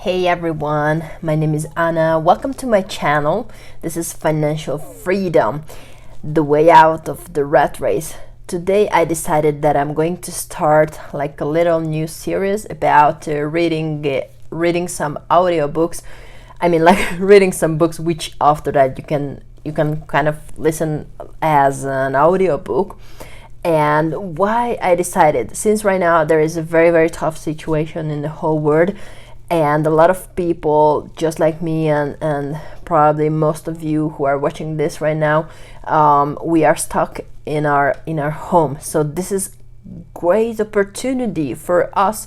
Hey everyone, my name is Anna. Welcome to my channel. This is Financial Freedom, the way out of the rat race. Today I decided that I'm going to start like a little new series about reading some audiobooks. I mean like reading some books which after that you can kind of listen as an audiobook. And why I decided, since right now there is a very tough situation in the whole world, and a lot of people just like me and probably most of you who are watching this right now, we are stuck in our home. So this is great opportunity for us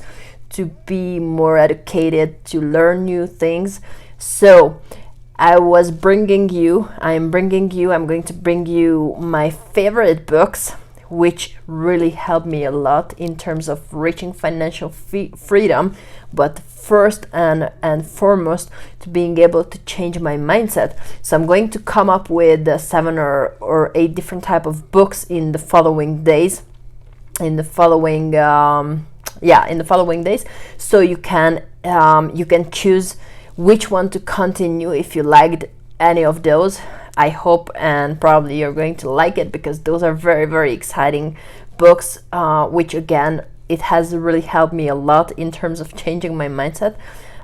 to be more educated, to learn new things. So I'm going to bring you my favorite books, which really helped me a lot in terms of reaching financial freedom, but first and foremost to being able to change my mindset. So I'm going to come up with 7 or 8 different type of books in the following days, so you can choose which one to continue if you liked any of those. I hope and probably you're going to like it, because those are very exciting books, which again, it has really helped me a lot in terms of changing my mindset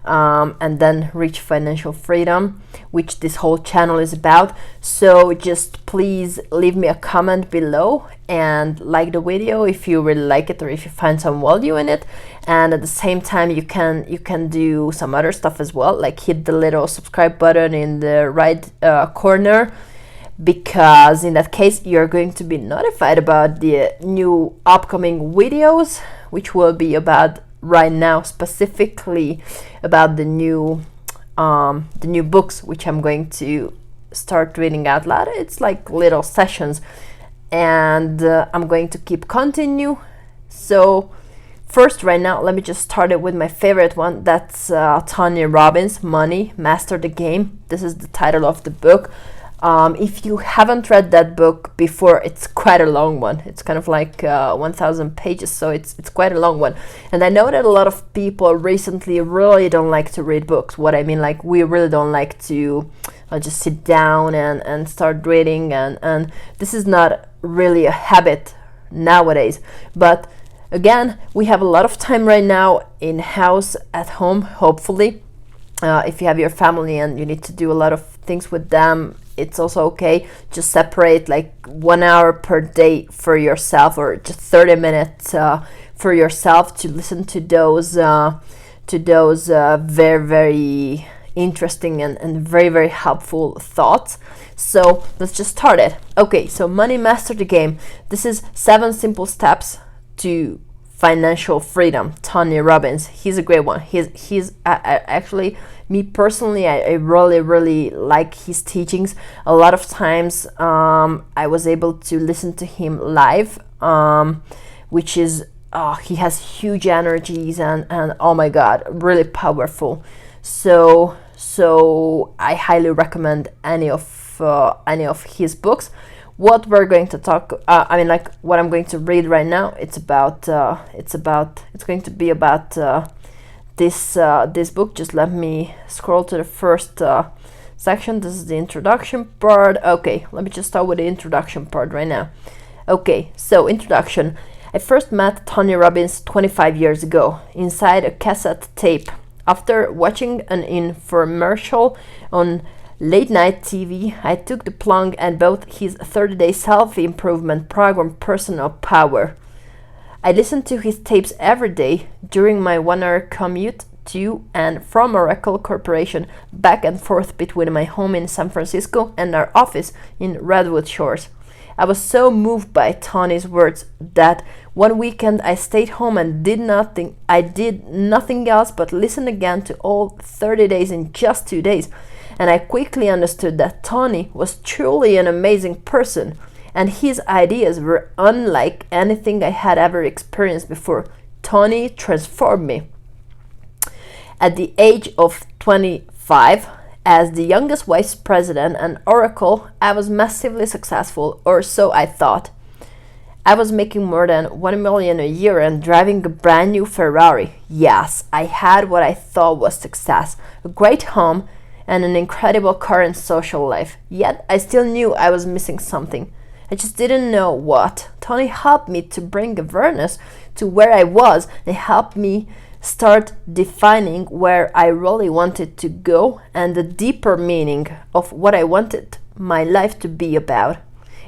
and then reach financial freedom, which this whole channel is about. So just please leave me a comment below and like the video if you really like it or if you find some value in it. And at the same time, you can do some other stuff as well, like hit the little subscribe button in the right corner, because in that case you're going to be notified about the new upcoming videos, which will be about right now specifically about the new books which I'm going to start reading out loud. It's like little sessions, and I'm going to keep continue. So first, right now, let me just start it with my favorite one. That's Tony Robbins, Money, Master the Game. This is the title of the book. If you haven't read that book before, it's quite a long one. It's kind of like 1,000 pages, so it's quite a long one. And I know that a lot of people recently really don't like to read books. What I mean, like, we really don't like to just sit down and start reading, and this is not really a habit nowadays. But again, we have a lot of time right now in house, at home, hopefully. If you have your family and you need to do a lot of things with them, it's also okay. Just separate like 1 hour per day for yourself, or just 30 minutes for yourself to listen to those very interesting and very helpful thoughts. So let's just start it. Okay, so Money, Master the Game. This is 7 simple steps to financial freedom. Tony Robbins, he's a great one. He's actually, me personally, I really like his teachings. A lot of times I was able to listen to him live, which is he has huge energies and oh my god, really powerful. So I highly recommend any of his books. What we're going to talk, what I'm going to read right now, it's going to be about this book. Just let me scroll to the first section. This is the introduction part. Okay, let me just start with the introduction part right now. Okay, so introduction. I first met Tony Robbins 25 years ago inside a cassette tape. After watching an infomercial on late night TV, I took the plunge and bought his 30-day self-improvement program, Personal Power. I listened to his tapes every day during my 1-hour commute to and from Oracle Corporation, back and forth between my home in San Francisco and our office in Redwood Shores. I was so moved by Tony's words that one weekend I stayed home and did nothing else but listen again to all 30 days in just 2 days. And I quickly understood that Tony was truly an amazing person, and his ideas were unlike anything I had ever experienced before. Tony transformed me. At the age of 25, as the youngest vice president at Oracle, I was massively successful, or so I thought. I was making more than 1 million a year and driving a brand new Ferrari. Yes, I had what I thought was success, a great home and an incredible current social life. Yet I still knew I was missing something. I just didn't know what. Tony helped me to bring awareness to where I was and helped me start defining where I really wanted to go and the deeper meaning of what I wanted my life to be about.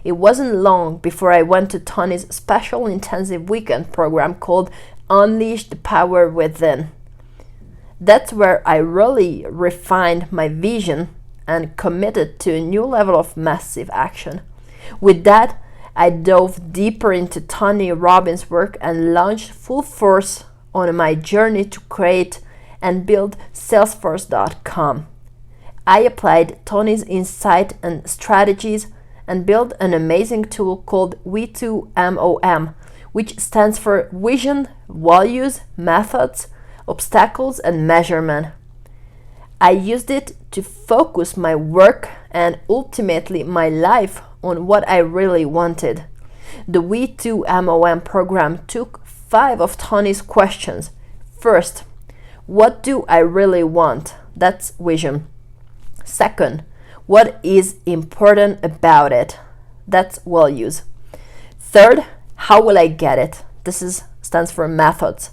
It wasn't long before I went to Tony's special intensive weekend program called Unleash the Power Within. That's where I really refined my vision and committed to a new level of massive action. With that, I dove deeper into Tony Robbins' work and launched full force on my journey to create and build Salesforce.com. I applied Tony's insight and strategies and built an amazing tool called V2MOM, which stands for Vision, Values, Methods, Obstacles, and Measurement. I used it to focus my work and ultimately my life on what I really wanted. The V2MOM program took 5 of Tony's questions. First, what do I really want? That's vision. Second, what is important about it? That's values. Third, how will I get it? This stands for methods.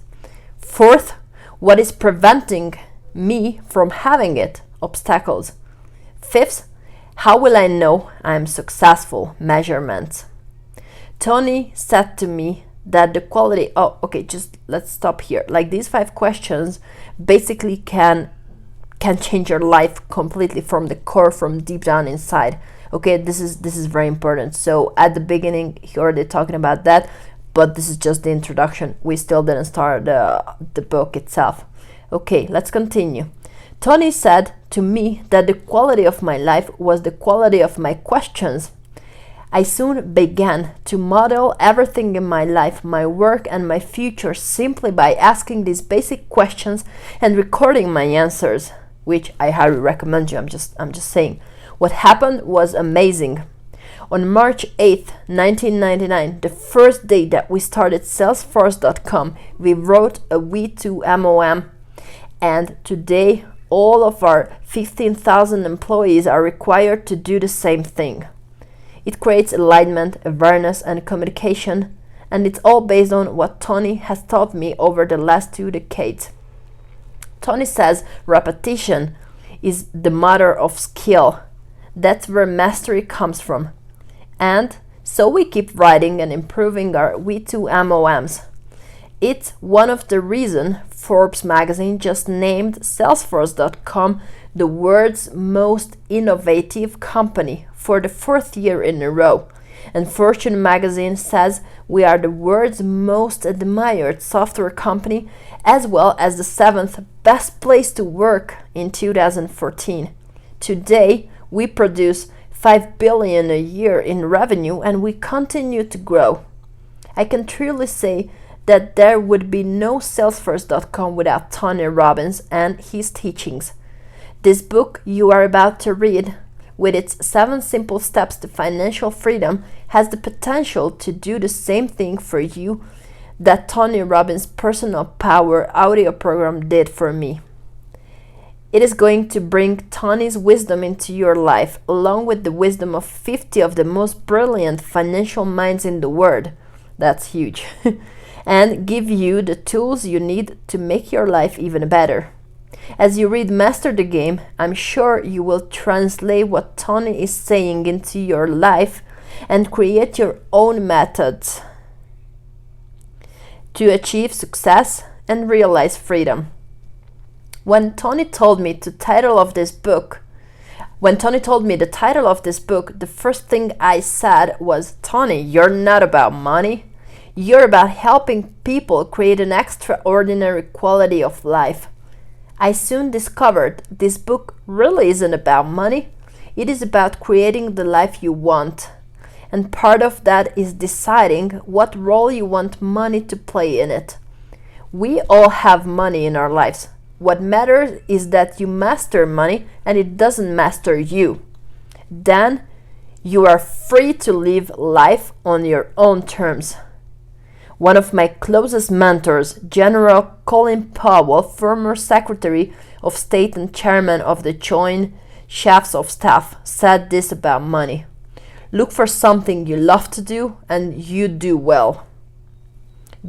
Fourth, what is preventing me from having it? Obstacles. Fifth, how will I know I'm successful? Measurements. Tony said to me that the quality, just let's stop here. Like these 5 questions basically can change your life completely from the core, from deep down inside. Okay, this is very important. So at the beginning he already talking about that, but this is just the introduction. We still didn't start the book itself. Okay, let's continue. Tony said to me that the quality of my life was the quality of my questions. I soon began to model everything in my life, my work, and my future simply by asking these basic questions and recording my answers, which I highly recommend you. I'm just saying. What happened was amazing. On March 8th, 1999, the first day that we started Salesforce.com, we wrote a V2MOM, and today all of our 15,000 employees are required to do the same thing. It creates alignment, awareness, and communication, and it's all based on what Tony has taught me over the last 2 decades. Tony says repetition is the mother of skill. That's where mastery comes from. And so we keep writing and improving our V2MOMs. It's one of the reasons Forbes magazine just named Salesforce.com the world's most innovative company for the 4th year in a row. And Fortune magazine says we are the world's most admired software company, as well as the 7th best place to work in 2014. Today, we produce $5 billion a year in revenue, and we continue to grow. I can truly say that there would be no Salesforce.com without Tony Robbins and his teachings. This book you are about to read, with its 7 simple steps to financial freedom, has the potential to do the same thing for you that Tony Robbins' Personal Power audio program did for me. It is going to bring Tony's wisdom into your life, along with the wisdom of 50 of the most brilliant financial minds in the world. That's huge. And give you the tools you need to make your life even better. As you read Master the Game, I'm sure you will translate what Tony is saying into your life and create your own methods to achieve success and realize freedom. When Tony told me the title of this book, the first thing I said was, Tony, you're not about money. You're about helping people create an extraordinary quality of life. I soon discovered this book really isn't about money. It is about creating the life you want. And part of that is deciding what role you want money to play in it. We all have money in our lives. What matters is that you master money and it doesn't master you. Then You are free to live life on your own terms. One of my closest mentors, General Colin Powell, former Secretary of State and Chairman of the Joint Chiefs of Staff, said this about money. Look for something you love to do and you do well.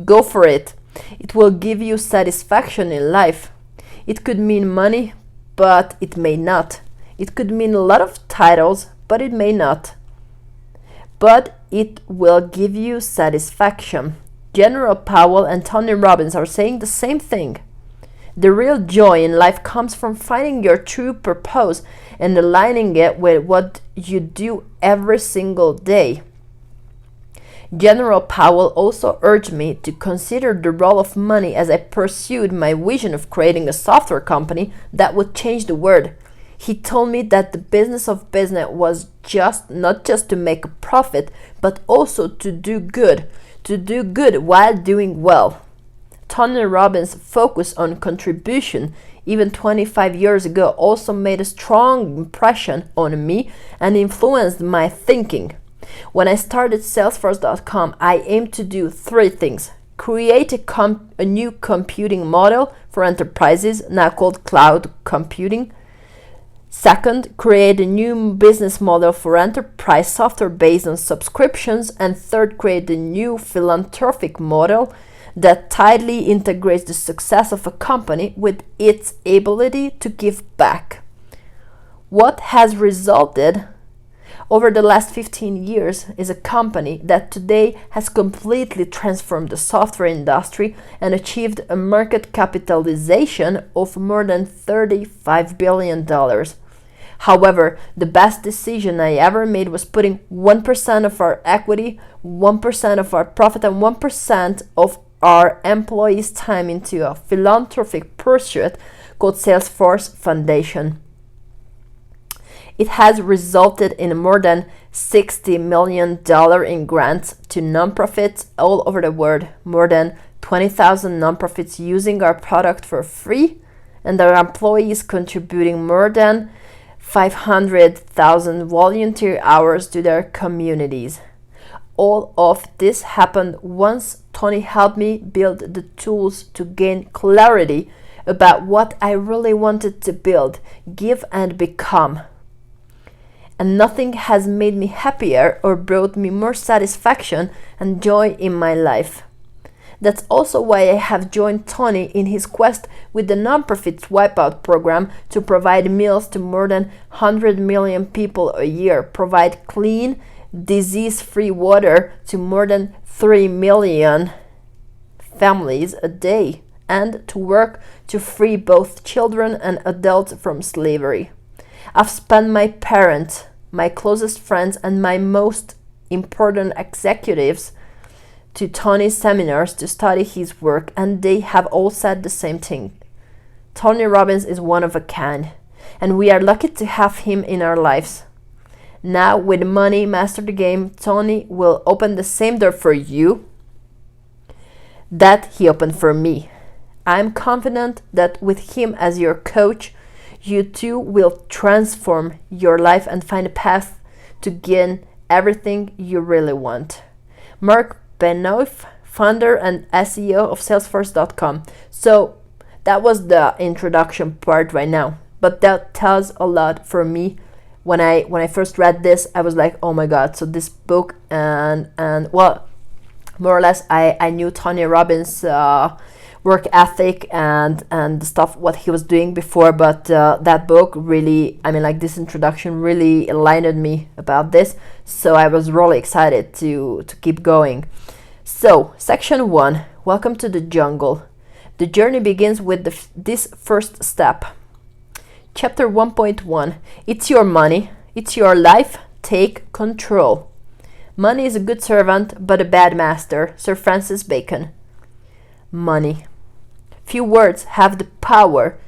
Go for it. It will give you satisfaction in life. It could mean money, but it may not. It could mean a lot of titles, but it may not. But it will give you satisfaction. General Powell and Tony Robbins are saying the same thing. The real joy in life comes from finding your true purpose and aligning it with what you do every single day. General Powell also urged me to consider the role of money as I pursued my vision of creating a software company that would change the world. He told me that the business of business was not just to make a profit, but also to do good while doing well. Tony Robbins' focus on contribution, even 25 years ago, also made a strong impression on me and influenced my thinking. When I started Salesforce.com, I aimed to do three things. Create a new computing model for enterprises, now called cloud computing. Second, create a new business model for enterprise software based on subscriptions. And third, create a new philanthropic model that tightly integrates the success of a company with its ability to give back. What has resulted over the last 15 years is a company that today has completely transformed the software industry and achieved a market capitalization of more than $35 billion. However, the best decision I ever made was putting 1% of our equity, 1% of our profit, and 1% of our employees' time into a philanthropic pursuit called Salesforce Foundation. It has resulted in more than $60 million in grants to nonprofits all over the world, more than 20,000 nonprofits using our product for free, and our employees contributing more than 500,000 volunteer hours to their communities. All of this happened once Tony helped me build the tools to gain clarity about what I really wanted to build, give, and become. And nothing has made me happier or brought me more satisfaction and joy in my life. That's also why I have joined Tony in his quest with the nonprofit Wipeout program to provide meals to more than 100 million people a year, provide clean, disease-free water to more than 3 million families a day, and to work to free both children and adults from slavery. I've spent my parents, my closest friends, and my most important executives to Tony's seminars to study his work, and they have all said the same thing. Tony Robbins is one of a kind, and we are lucky to have him in our lives. Now, with Money Master the Game, Tony will open the same door for you that he opened for me. I'm confident that with him as your coach, you too will transform your life and find a path to gain everything you really want. Mark Benioff, founder and CEO of Salesforce.com. So that was the introduction part right now, but that tells a lot for me. When I first read this, I was like, oh my god. So this book and well, more or less I knew Tony Robbins' work ethic and the stuff what he was doing before, but that book really, I mean, like, this introduction really enlightened me about this, so I was really excited to keep going. So section 1, welcome to the jungle. The journey begins with this first step. Chapter 1.1, it's your money, it's your life, take control. Money is a good servant but a bad master. Sir Francis Bacon. Money. Few words have the power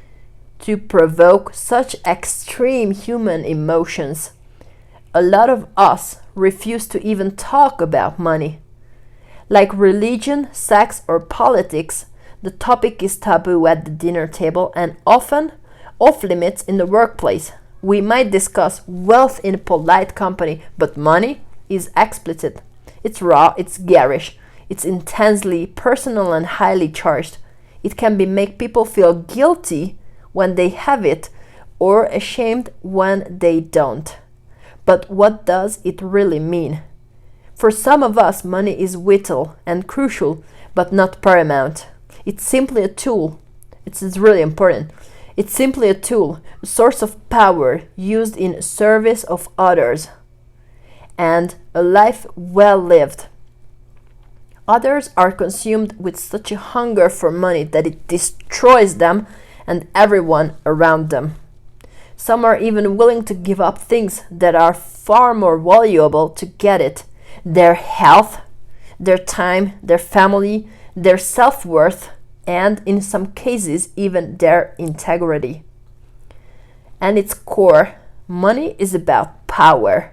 to provoke such extreme human emotions. A lot of us refuse to even talk about money. Like religion, sex, or politics, the topic is taboo at the dinner table and often off limits in the workplace. we might discuss wealth in polite company, but money is explicit. It's raw, it's garish, it's intensely personal and highly charged. It can make people feel guilty when they have it or ashamed when they don't. But what does it really mean? For some of us, money is vital and crucial, but not paramount. It's simply a tool. It's really important. It's simply a tool, a source of power used in service of others, and a life well lived. Others are consumed with such a hunger for money that it destroys them and everyone around them. Some are even willing to give up things that are far more valuable to get it: their health, their time, their family, their self-worth, and in some cases even their integrity. At its core, money is about power.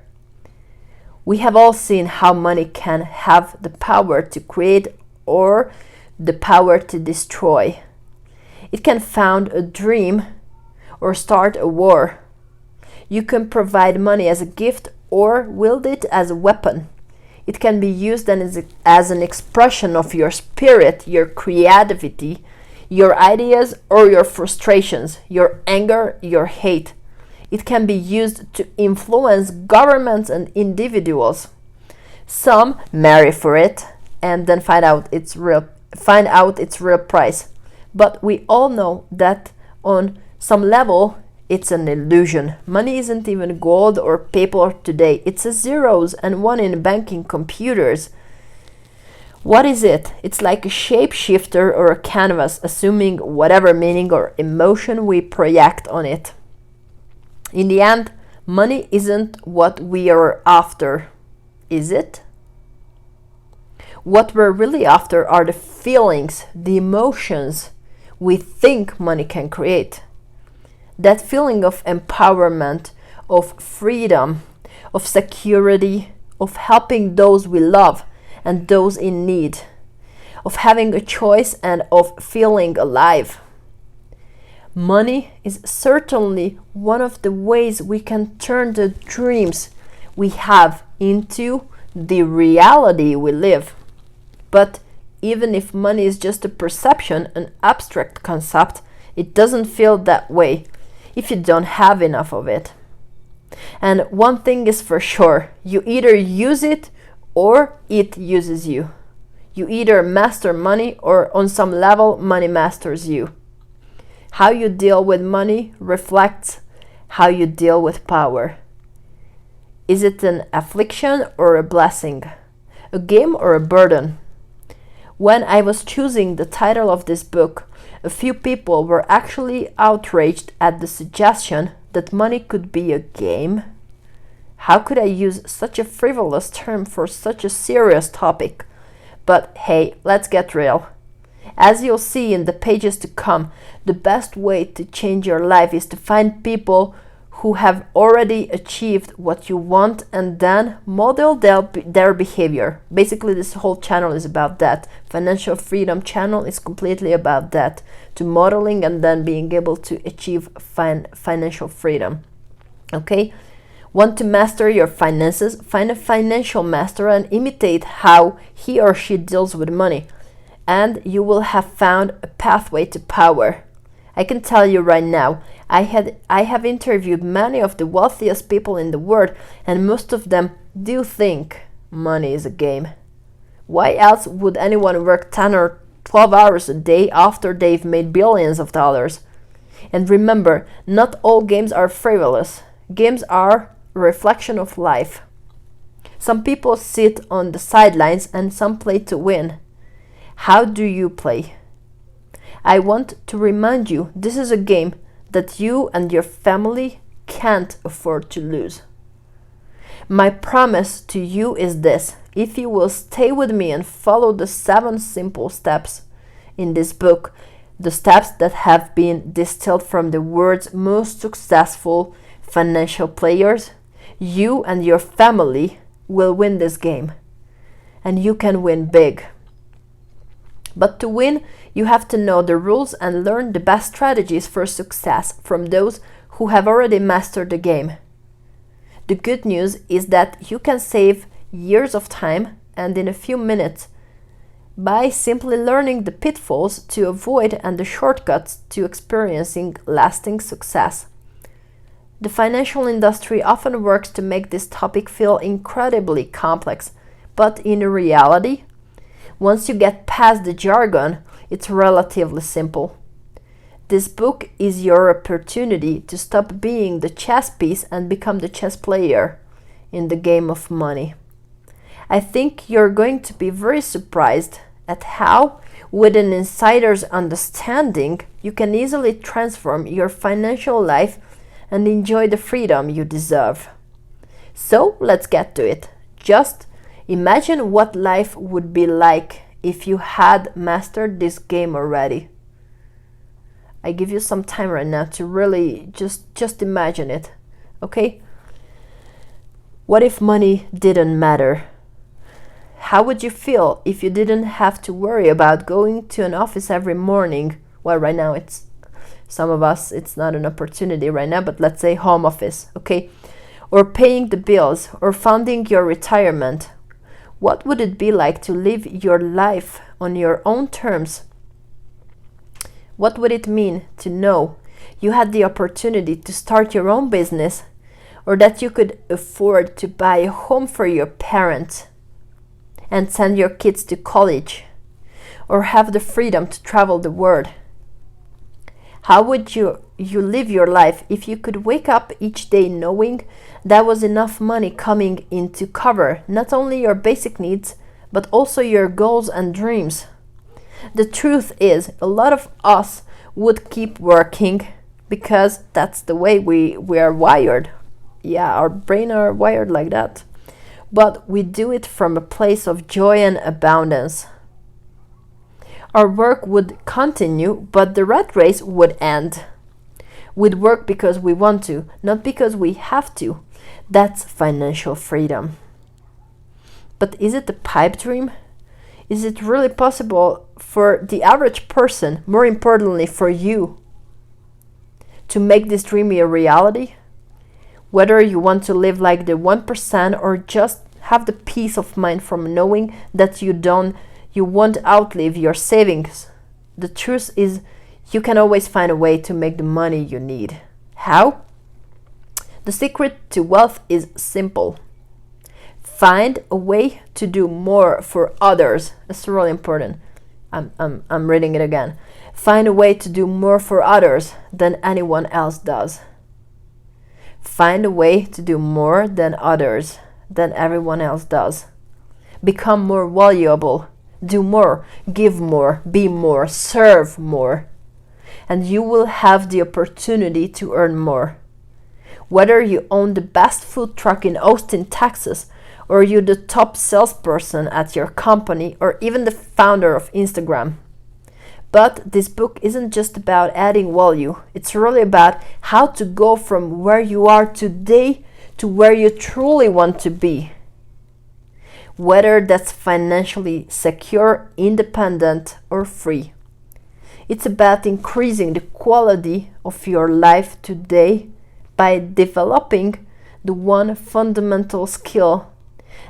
We have all seen how money can have the power to create or the power to destroy. It can found a dream or start a war. You can provide money as a gift or wield it as a weapon. It can be used as an expression of your spirit, your creativity, your ideas or your frustrations, your anger, your hate. It can be used to influence governments and individuals. Some marry for it and then find out its real price. But we all know that on some level it's an illusion. Money isn't even gold or paper today. It's a zeros and one in banking computers. What is it? It's like a shapeshifter or a canvas, assuming whatever meaning or emotion we project on it. In the end, money isn't what we are after, is it? What we're really after are the feelings, the emotions we think money can create. That feeling of empowerment, of freedom, of security, of helping those we love and those in need, of having a choice and of feeling alive. Money is certainly one of the ways we can turn the dreams we have into the reality we live. But even if money is just a perception, an abstract concept, it doesn't feel that way if you don't have enough of it. And one thing is for sure, you either use it or it uses you. You either master money or on some level money masters you. How you deal with money reflects how you deal with power. Is it an affliction or a blessing? A game or a burden? When I was choosing the title of this book, a few people were actually outraged at the suggestion that money could be a game. How could I use such a frivolous term for such a serious topic? But hey, let's get real. As you'll see in the pages to come, the best way to change your life is to find people who have already achieved what you want and then model their behavior. Basically, this whole channel is about that. Financial Freedom channel is completely about that, to modeling and then being able to achieve financial freedom. Okay? Want to master your finances? Find a financial master and imitate how he or she deals with money, and you will have found a pathway to power. I can tell you right now, I have interviewed many of the wealthiest people in the world, and most of them do think money is a game. Why else would anyone work 10 or 12 hours a day after they've made billions of dollars? And remember, not all games are frivolous. Games are a reflection of life. Some people sit on the sidelines and some play to win. How do you play? I want to remind you, this is a game that you and your family can't afford to lose. My promise to you is this: if you will stay with me and follow the 7 simple steps in this book, the steps that have been distilled from the world's most successful financial players, you and your family will win this game. And you can win big. But to win, you have to know the rules and learn the best strategies for success from those who have already mastered the game. The good news is that you can save years of time and in a few minutes by simply learning the pitfalls to avoid and the shortcuts to experiencing lasting success. The financial industry often works to make this topic feel incredibly complex, but in reality, once you get past the jargon, it's relatively simple. This book is your opportunity to stop being the chess piece and become the chess player in the game of money. I think you're going to be very surprised at how, with an insider's understanding, you can easily transform your financial life and enjoy the freedom you deserve. So let's get to it. Just imagine what life would be like if you had mastered this game already. I give you some time right now to really just imagine it, okay? What if money didn't matter? How would you feel if you didn't have to worry about going to an office every morning? Well, right now some of us, it's not an opportunity right now, but let's say home office, okay? Or paying the bills or funding your retirement. What would it be like to live your life on your own terms? What would it mean to know you had the opportunity to start your own business, or that you could afford to buy a home for your parents and send your kids to college, or have the freedom to travel the world? How would you live your life if you could wake up each day knowing there was enough money coming in to cover not only your basic needs, but also your goals and dreams? The truth is, a lot of us would keep working because that's the way we are wired. Yeah, our brain are wired like that. But we do it from a place of joy and abundance. Our work would continue, but the rat race would end. We'd work because we want to, not because we have to. That's financial freedom. But is it a pipe dream? Is it really possible for the average person, more importantly for you, to make this dream a reality? Whether you want to live like the 1% or just have the peace of mind from knowing that you won't outlive your savings. The truth is, you can always find a way to make the money you need. How? The secret to wealth is simple. Find a way to do more for others. That's really important. I'm reading it again. Find a way to do more for others than anyone else does. Find a way to do more than others than everyone else does. Become more valuable. Do more. Give more. Be more. Serve more. And you will have the opportunity to earn more. Whether you own the best food truck in Austin, Texas, or you're the top salesperson at your company, or even the founder of Instagram. But this book isn't just about adding value. It's really about how to go from where you are today to where you truly want to be. Whether that's financially secure, independent, or free. It's about increasing the quality of your life today by developing the one fundamental skill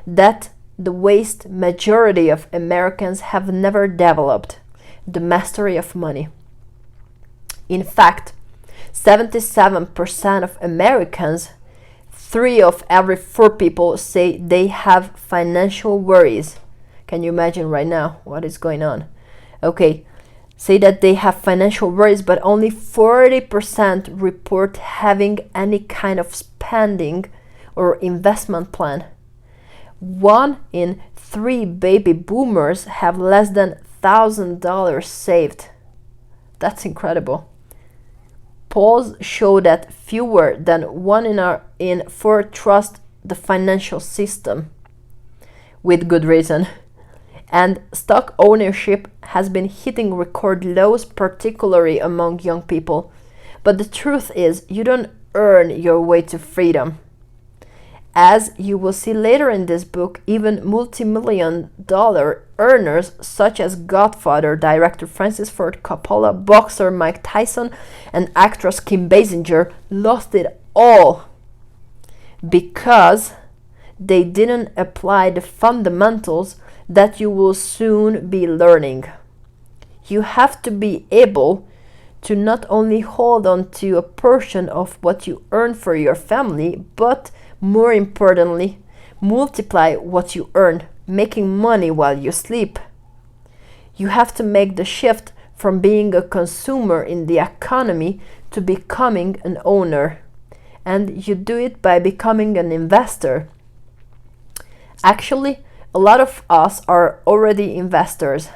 that the vast majority of Americans have never developed: the mastery of money. In fact, 77% of Americans, 3 of every 4 people, say they have financial worries. Can you imagine right now what is going on? Okay, say that they have financial worries, but only 40% report having any kind of spending or investment plan. 1 in 3 baby boomers have less than $1,000 saved. That's incredible. Polls show that fewer than 1 in 4 trust the financial system, with good reason. And stock ownership has been hitting record lows, particularly among young people. But the truth is, you don't earn your way to freedom. As you will see later in this book, even multi-million-dollar earners such as Godfather director Francis Ford Coppola, boxer Mike Tyson, and actress Kim Basinger lost it all because they didn't apply the fundamentals that you will soon be learning. You have to be able to not only hold on to a portion of what you earn for your family, but more importantly, multiply what you earn, making money while you sleep. You have to make the shift from being a consumer in the economy to becoming an owner. And you do it by becoming an investor. Actually, a lot of us are already investors.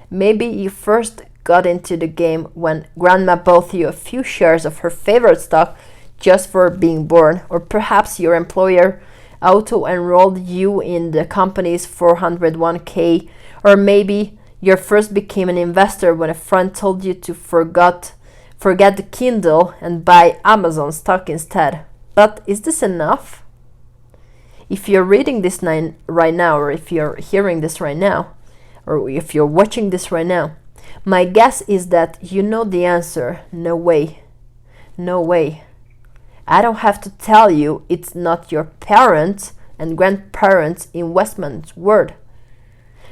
Maybe you first got into the game when grandma bought you a few shares of her favorite stock just for being born, or perhaps your employer auto-enrolled you in the company's 401k, or maybe you first became an investor when a friend told you to forget the Kindle and buy Amazon stock instead. But is this enough? If you're reading this right now, or if you're hearing this right now, or if you're watching this right now, my guess is that you know the answer. No way. No way. I don't have to tell you it's not your parents' and grandparents' investment word.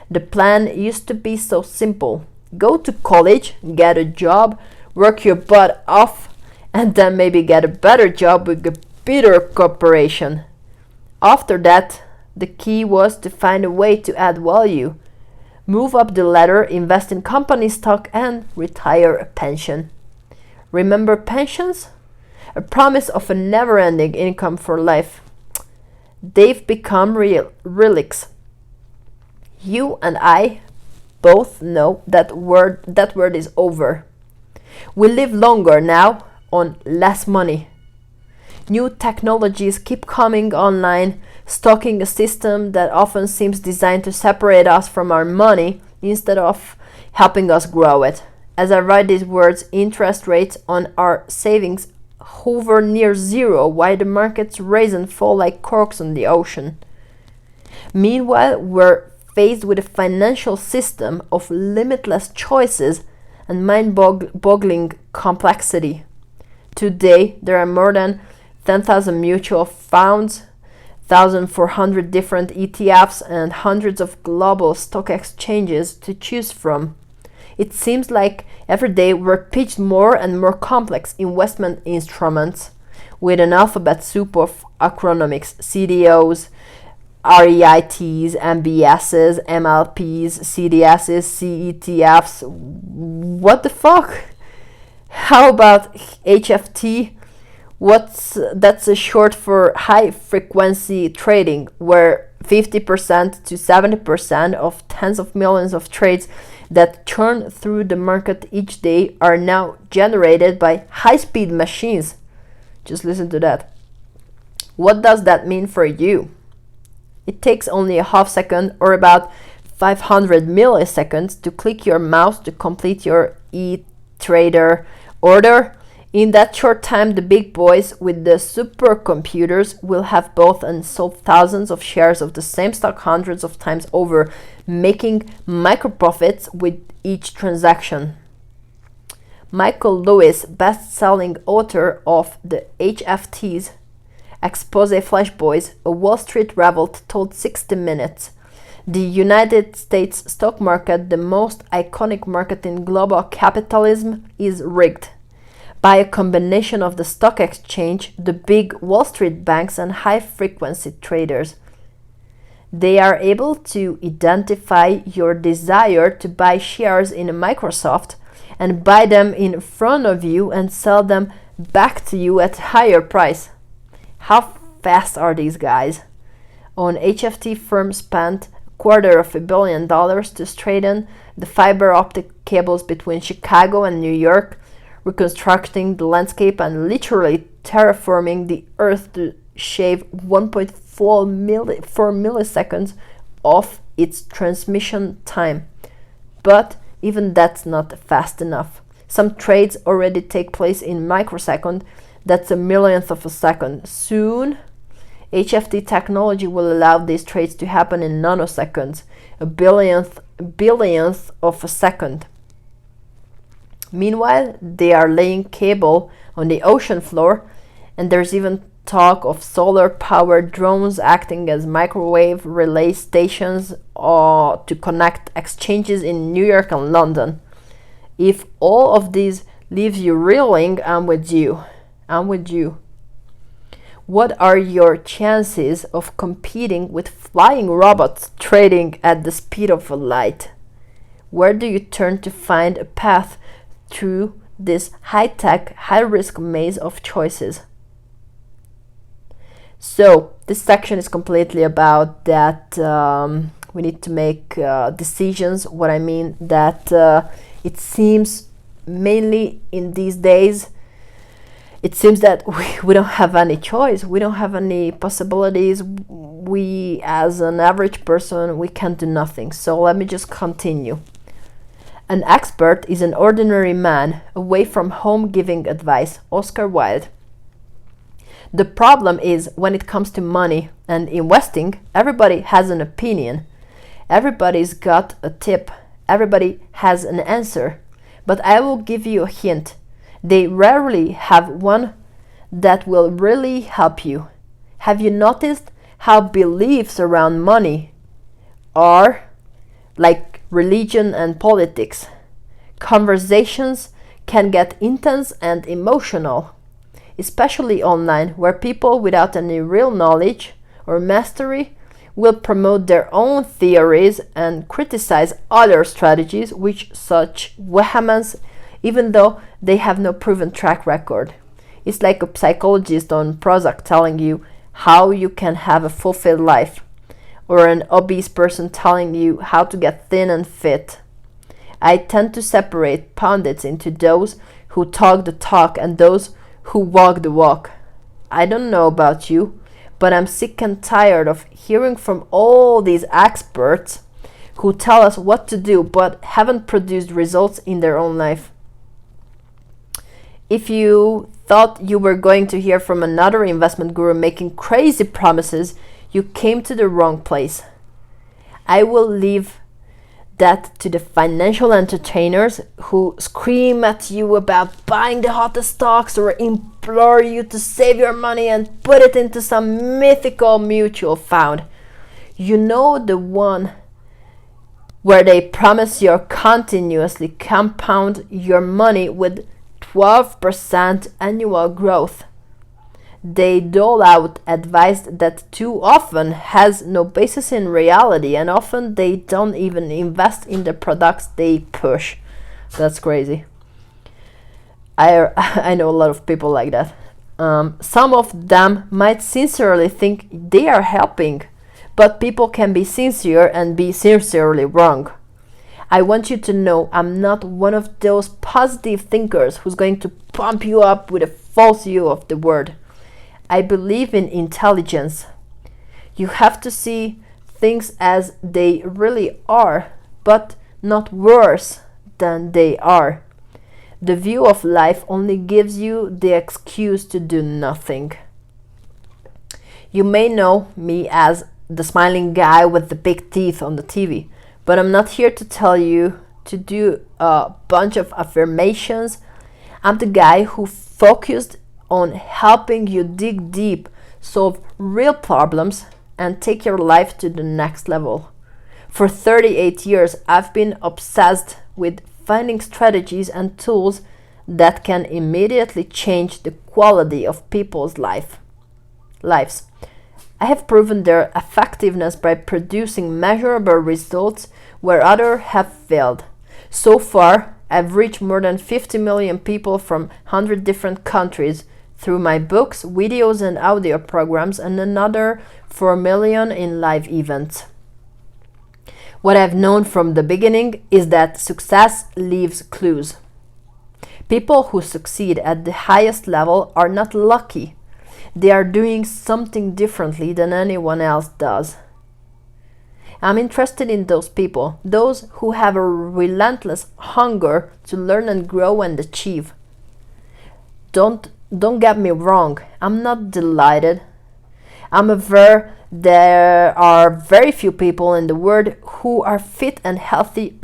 The plan used to be so simple. Go to college, get a job, work your butt off, and then maybe get a better job with a bigger corporation. After that, the key was to find a way to add value. Move up the ladder, invest in company stock, and retire a pension. Remember pensions? A promise of a never-ending income for life. They've become relics. You and I both know that word is over. We live longer now on less money. New technologies keep coming online, stocking a system that often seems designed to separate us from our money instead of helping us grow it. As I write these words, interest rates on our savings hover near zero, while the markets rise and fall like corks on the ocean. Meanwhile, we're faced with a financial system of limitless choices and mind-boggling complexity. Today, there are more than 10,000 mutual funds, 1,400 different ETFs, and hundreds of global stock exchanges to choose from. It seems like every day we're pitched more and more complex investment instruments with an alphabet soup of acronyms: CDOs, REITs, MBSs, MLPs, CDSs, CETFs. What the fuck? How about HFT? That's a short for high frequency trading, where 50% to 70% of tens of millions of trades that churn through the market each day are now generated by high-speed machines. Just listen to that. What does that mean for you? It takes only a half second or about 500 milliseconds to click your mouse to complete your e-trader order. In that short time, the big boys with the supercomputers will have bought and sold thousands of shares of the same stock hundreds of times over, making micro profits with each transaction. Michael Lewis, best-selling author of the HFTs, Expose Flash Boys, a Wall Street revolt, told 60 Minutes. The United States stock market, the most iconic market in global capitalism, is rigged by a combination of the stock exchange, the big Wall Street banks, and high-frequency traders. They are able to identify your desire to buy shares in Microsoft and buy them in front of you and sell them back to you at a higher price. How fast are these guys? An HFT firm spent $250 million to straighten the fiber optic cables between Chicago and New York, reconstructing the landscape and literally terraforming the earth to shave 1.4 milliseconds off its transmission time. But even that's not fast enough. Some trades already take place in microsecond. That's a millionth of a second. Soon, HFT technology will allow these trades to happen in nanoseconds, a billionth of a second. Meanwhile, they are laying cable on the ocean floor, and there's even talk of solar-powered drones acting as microwave relay stations to connect exchanges in New York and London. If all of these leaves you reeling, I'm with you. I'm with you. What are your chances of competing with flying robots trading at the speed of light? Where do you turn to find a path through this high-tech, high-risk maze of choices? So this section is completely about that we need to make decisions. What I mean that it seems mainly in these days, it seems that we don't have any choice. We don't have any possibilities. We, as an average person, we can do nothing. So let me just continue. An expert is an ordinary man away from home giving advice. Oscar Wilde. The problem is when it comes to money and investing, everybody has an opinion. Everybody's got a tip. Everybody has an answer. But I will give you a hint. They rarely have one that will really help you. Have you noticed how beliefs around money are like religion and politics? Conversations can get intense and emotional, especially online, where people without any real knowledge or mastery will promote their own theories and criticize other strategies with such vehemence, even though they have no proven track record. It's like a psychologist on Prozac telling you how you can have a fulfilled life, or an obese person telling you how to get thin and fit. I tend to separate pundits into those who talk the talk and those who walk the walk. I don't know about you, but I'm sick and tired of hearing from all these experts who tell us what to do but haven't produced results in their own life. If you thought you were going to hear from another investment guru making crazy promises, you came to the wrong place. I will leave that to the financial entertainers who scream at you about buying the hottest stocks or implore you to save your money and put it into some mythical mutual fund. You know, the one where they promise you continuously compound your money with 12% annual growth. They dole out advice that too often has no basis in reality, and often they don't even invest in the products they push. That's crazy. I know a lot of people like that. Some of them might sincerely think they are helping, but people can be sincere and be sincerely wrong. I want you to know I'm not one of those positive thinkers who's going to pump you up with a false view of the world. I believe in intelligence. You have to see things as they really are, but not worse than they are. The view of life only gives you the excuse to do nothing. You may know me as the smiling guy with the big teeth on the TV, but I'm not here to tell you to do a bunch of affirmations. I'm the guy who focused on helping you dig deep, solve real problems, and take your life to the next level. For 38 years, I've been obsessed with finding strategies and tools that can immediately change the quality of people's lives. I have proven their effectiveness by producing measurable results where others have failed. So far, I've reached more than 50 million people from 100 different countries through my books, videos, and audio programs, and another 4 million in live events. What I've known from the beginning is that success leaves clues. People who succeed at the highest level are not lucky. They are doing something differently than anyone else does. I'm interested in those people, those who have a relentless hunger to learn and grow and achieve. Don't get me wrong, I'm not delighted. I'm aware there are very few people in the world who are fit and healthy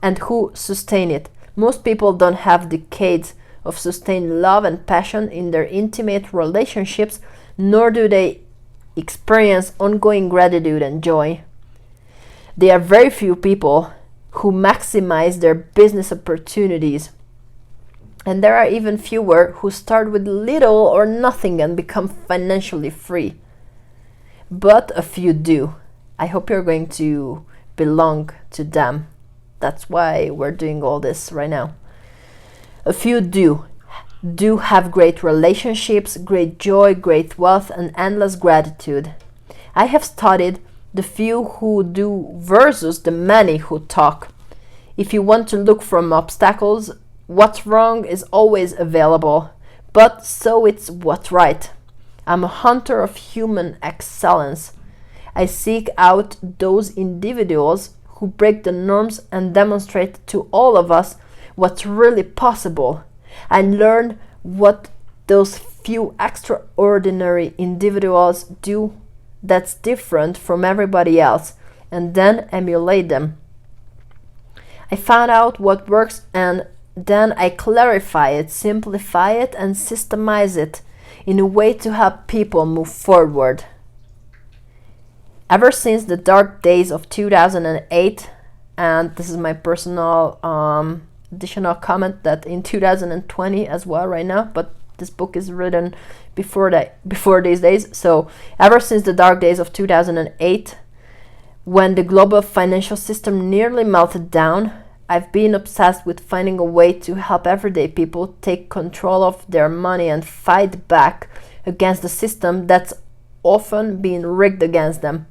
and who sustain it. Most people don't have decades of sustained love and passion in their intimate relationships, nor do they experience ongoing gratitude and joy. There are very few people who maximize their business opportunities. And there are even fewer who start with little or nothing and become financially free. But a few do. I hope you're going to belong to them. That's why we're doing all this right now. A few do have great relationships, great joy, great wealth, and endless gratitude. I have studied the few who do versus the many who talk. If you want to look from obstacles, what's wrong is always available, but so it's what's right. I'm a hunter of human excellence. I seek out those individuals who break the norms and demonstrate to all of us what's really possible, and learn what those few extraordinary individuals do that's different from everybody else, and then emulate them. I found out what works, and then I clarify it, simplify it, and systemize it in a way to help people move forward. Ever since the dark days of 2008, and this is my personal additional comment that in 2020 as well right now, but this book is written before these days. So ever since the dark days of 2008, when the global financial system nearly melted down, I've been obsessed with finding a way to help everyday people take control of their money and fight back against the system that's often been rigged against them.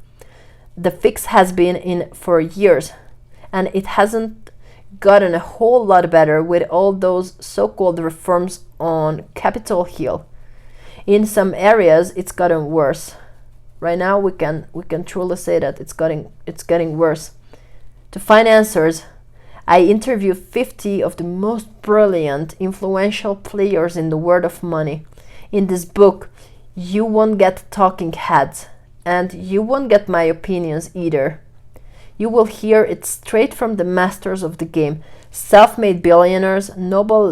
The fix has been in for years, and it hasn't gotten a whole lot better with all those so-called reforms on Capitol Hill. In some areas, it's gotten worse. Right now, we can truly say that it's getting worse. To find answers, I interviewed 50 of the most brilliant, influential players in the world of money. In this book, you won't get talking heads, and you won't get my opinions either. You will hear it straight from the masters of the game, self-made billionaires, Nobel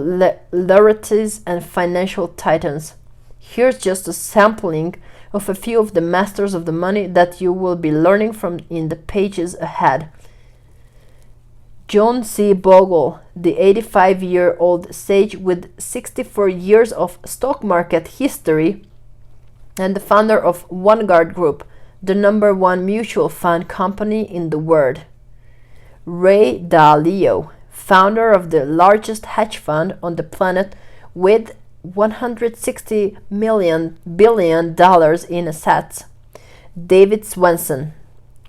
laureates, and financial titans. Here's just a sampling of a few of the masters of the money that you will be learning from in the pages ahead. John C. Bogle, the 85-year-old sage with 64 years of stock market history and the founder of Vanguard Group, the #1 mutual fund company in the world. Ray Dalio, founder of the largest hedge fund on the planet with $160 billion in assets. David Swensen,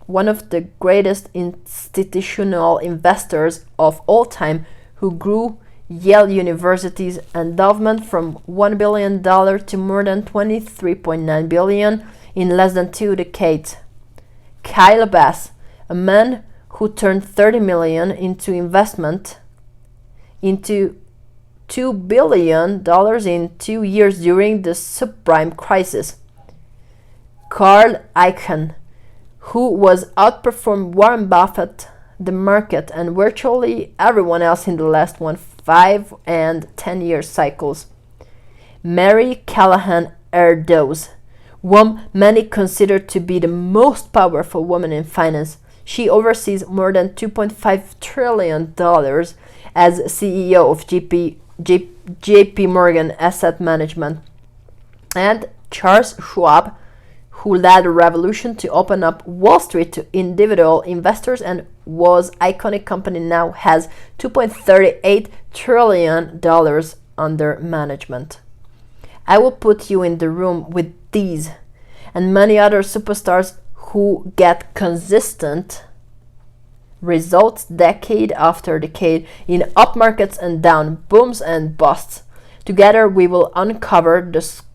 one of the greatest institutional investors of all time, who grew Yale University's endowment from $1 billion to more than $23.9 billion in less than 2 decades. Kyle Bass, a man who turned $30 million into investment into $2 billion in 2 years during the subprime crisis. Carl Icahn, who was outperformed Warren Buffett, the market, and virtually everyone else in the last 5 and 10 year cycles. Mary Callahan Erdoes, whom many consider to be the most powerful woman in finance. She oversees more than $2.5 trillion as CEO of JP Morgan Asset Management. And Charles Schwab, who led a revolution to open up Wall Street to individual investors and was iconic company now has $2.38 trillion under management. I will put you in the room with these and many other superstars who get consistent results decade after decade in up markets and down, booms and busts. Together we will uncover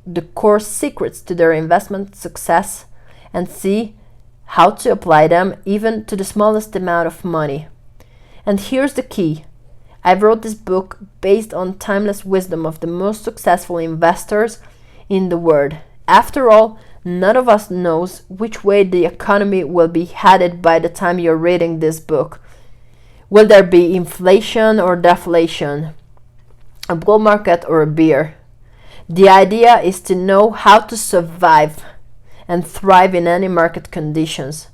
the core secrets to their investment success and see how to apply them even to the smallest amount of money. And here's the key. I wrote this book based on timeless wisdom of the most successful investors in the world. After all, None of us knows which way the economy will be headed by the time you're reading this book. Will there be inflation or deflation? A bull market or a bear? The idea is to know how to survive and thrive in any market conditions.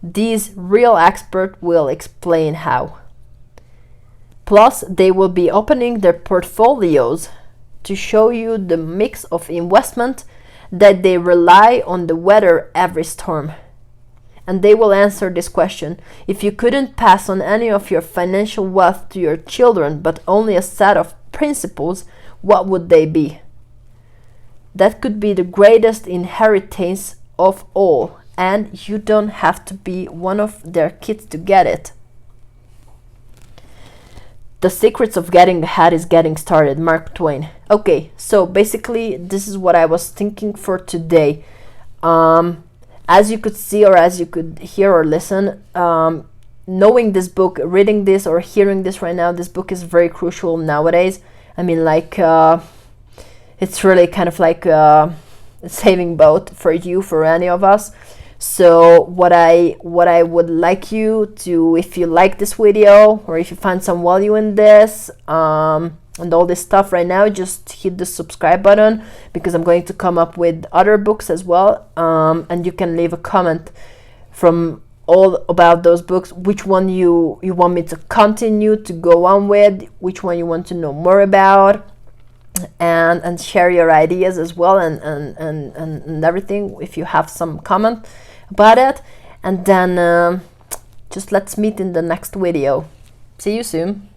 These real experts will explain how. Plus, they will be opening their portfolios to show you the mix of investment that they rely on the weather every storm. And they will answer this question: if you couldn't pass on any of your financial wealth to your children, but only a set of principles, what would they be? That could be the greatest inheritance of all, and you don't have to be one of their kids to get it. The secrets of getting ahead is getting started, Mark Twain. Okay, so basically this is what I was thinking for today. As you could see, or as you could hear or listen, knowing this book, reading this or hearing this right now, this book is very crucial nowadays. I mean, like, it's really kind of like a saving boat for you, for any of us. So what I would like you to, if you like this video or if you find some value in this and all this stuff right now, just hit the subscribe button, because I'm going to come up with other books as well, and you can leave a comment from all about those books, which one you want me to continue to go on with, which one you want to know more about, and share your ideas as well, and everything, if you have some comment about it. And then just let's meet in the next video. See you soon.